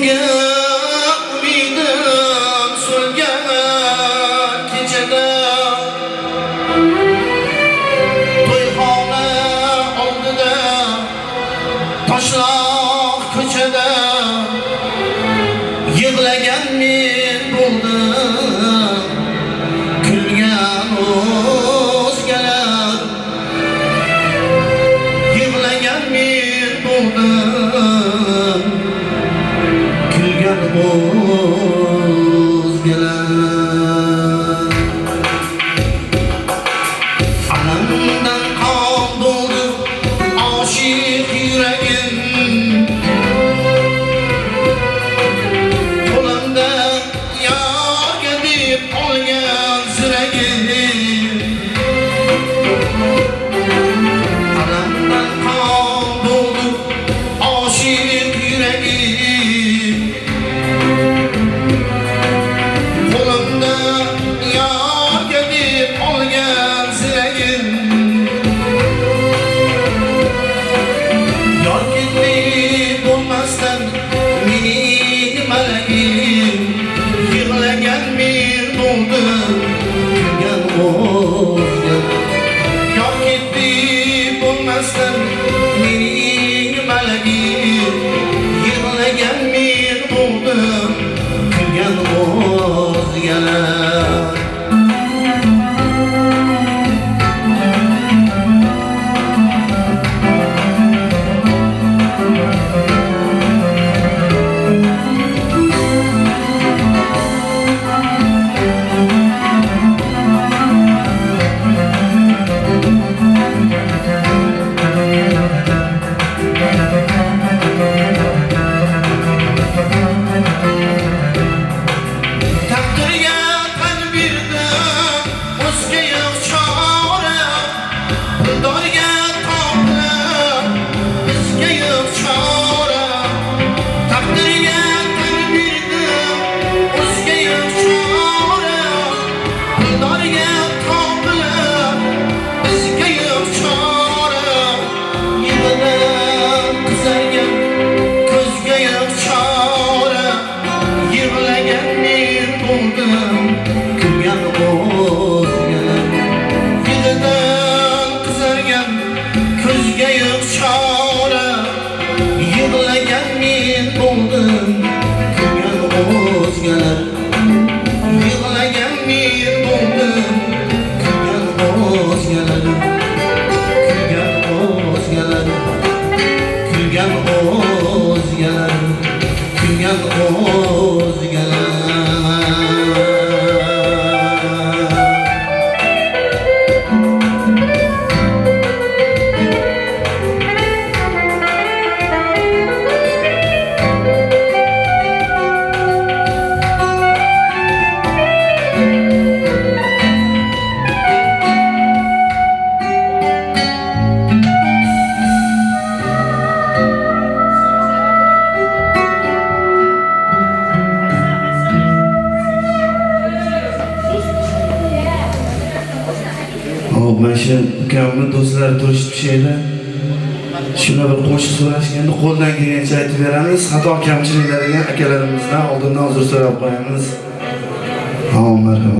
Senga umidim so'lgan kechada to'yxona oldida toshloq ko'chada yig'lagan men bo'ldim, kulgan o'zgalar. Yig'lagan men bo'ldim, kulgan o'zgalar. Alamdan qon bo'ldi oshiq yuragim, qo'limda yorga deb olgan ziragim. Alamdan qon bo'ldi oshiq yuragim, qo'limda yorga deb olgan ziragim. Yor ketdi bo'lmasdan mening malagim, yig'lagan men bo'ldim, kulgan o'zgalar. Yor ketdi bo'lmasdan mening malagim, yig'lagan men bo'ldim, kulgan o'zgalar. Taqdirga tan berdim, o'zga yo'q chora. Puldorga topdim, bizga yo'q chora. Taqdirga tan berdim, o'zga yo'q chora. Puldorga topdim, bizga yo'q chora. Yig'lab qizargan ko'zga yo'q chora. Yig'lagan men bo'ldim, kulgan o'zgalar. Yig'idan qizargan ko'zga yo'q chora. Yig'lagan men bo'ldim, kulgan o'zgalar. Yig'lagan men bo'ldim, kulgan o'zgalar. Kulgan o'zgalar. Kulgan o'zgalar. Kulgan o'zgalar. Mana shu ukamni do'stlar turishib şeyda. Shuni bir qo'shiq so'rashganda qo'ldan kelgancha aytib beramiz. Xato kamchiliklarga akalarimizdan oldindan uzr so'rab qo'yamiz. Marhamat.